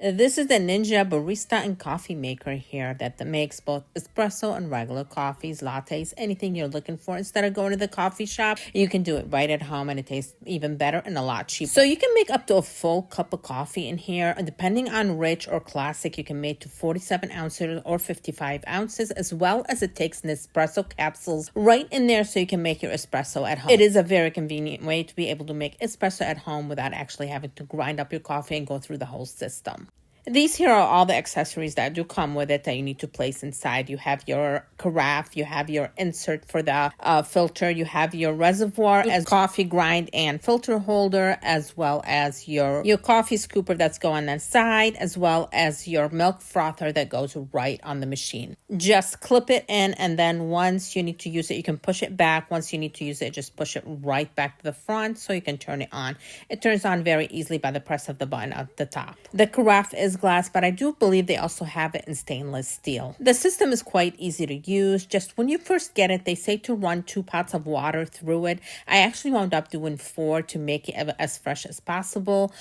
This is the Ninja Barista and Coffee Maker here that makes both espresso and regular coffees, lattes, anything you're looking for. Instead of going to the coffee shop, you can do it right at home and it tastes even better and a lot cheaper. So you can make up to a full cup of coffee in here. Depending on rich or classic, you can make to 47 ounces or 55 ounces, as well as it takes Nespresso capsules right in there so you can make your espresso at home. It is a very convenient way to be able to make espresso at home without actually having to grind up your coffee and go through the whole system. These here are all the accessories that do come with it that you need to place inside. You have your carafe, you have your insert for the filter, you have your reservoir as coffee grind and filter holder, as well as your coffee scooper that's going on the side, as well as your milk frother that goes right on the machine. Just clip it in, and then once you need to use it, you can push it back. Once you need to use it, just push it right back to the front so you can turn it on. It turns on very easily by the press of the button at the top. The carafe is glass, but I do believe they also have it in stainless steel. The system is quite easy to use. Just when you first get it, they say to run 2 pots of water through it. I actually wound up doing 4 to make it as fresh as possible,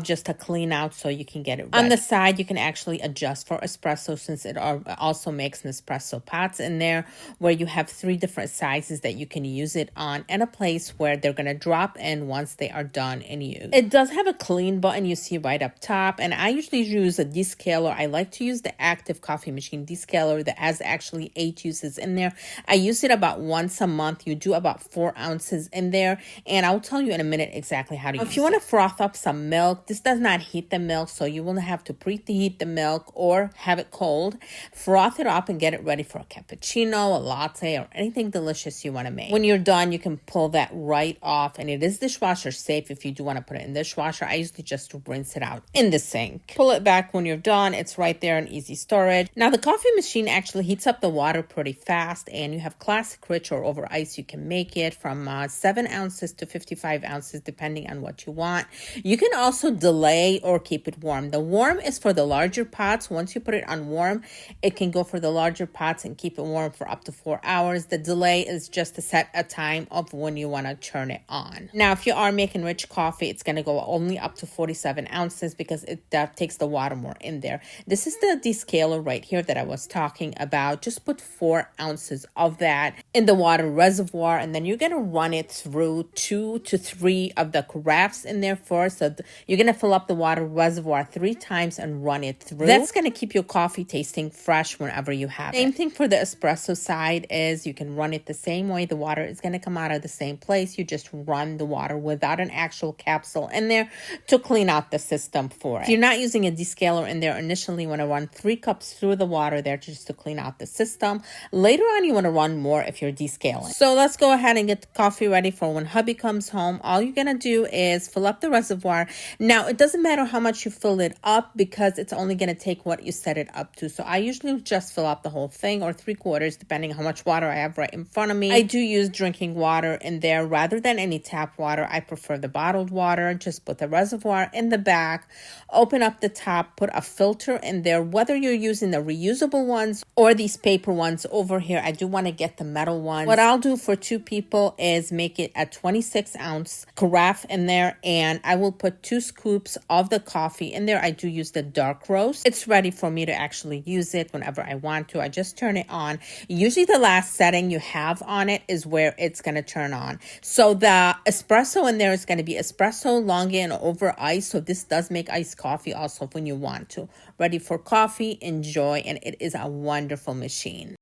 just to clean out so you can get it ready. On the side, you can actually adjust for espresso, since it also makes Nespresso pots in there where you have 3 different sizes that you can use it on, and a place where they're going to drop in once they are done in use. It does have a clean button you see right up top, and I usually use a descaler. I like to use the active coffee machine descaler that has actually 8 uses in there. I use it about once a month. You do about 4 ounces in there, and I'll tell you in a minute exactly how to use it. If you want to froth up some milk, this does not heat the milk, so you will have to preheat the milk or have it cold. Froth it up and get it ready for a cappuccino, a latte, or anything delicious you want to make. When you're done, you can pull that right off, and it is dishwasher safe if you do want to put it in the dishwasher. I usually just rinse it out in the sink. Pull it back when you're done. It's right there in easy storage. Now, the coffee machine actually heats up the water pretty fast, and you have classic, rich, or over ice. You can make it from 7 ounces to 55 ounces, depending on what you want. You can also delay or keep it warm. The warm is for the larger pots. Once you put it on warm, it can go for the larger pots and keep it warm for up to 4 hours. The delay is just to set a time of when you want to turn it on. Now, if you are making rich coffee, it's going to go only up to 47 ounces because that takes the water more in there. This is the descaler right here that I was talking about. Just put 4 ounces of that in the water reservoir, and then you're going to run it through 2 to 3 of the carafes in there first. So you're going to fill up the water reservoir 3 times and run it through. That's going to keep your coffee tasting fresh whenever you have it. Same thing for the espresso side is you can run it the same way. The water is going to come out of the same place. You just run the water without an actual capsule in there to clean out the system for it. If you're not using a descaler in there initially, you want to run 3 cups through the water there just to clean out the system. Later on, you want to run more if you're descaling. So let's go ahead and get the coffee ready for when hubby comes home. All you're going to do is fill up the reservoir. Now, it doesn't matter how much you fill it up because it's only going to take what you set it up to. So I usually just fill up the whole thing or 3/4, depending on how much water I have right in front of me. I do use drinking water in there rather than any tap water. I prefer the bottled water. Just put the reservoir in the back, open up the top, put a filter in there, whether you're using the reusable ones or these paper ones over here. I do want to get the metal ones. What I'll do for 2 people is make it a 26-ounce carafe in there, and I will put 2 scoops of the coffee in there. I do use the dark roast. It's ready for me to actually use it whenever I want to. I just turn it on. Usually the last setting you have on it is where it's going to turn on. So the espresso in there is going to be espresso, long and over ice. So this does make iced coffee also when you want to. Ready for coffee, enjoy, and it is a wonderful machine.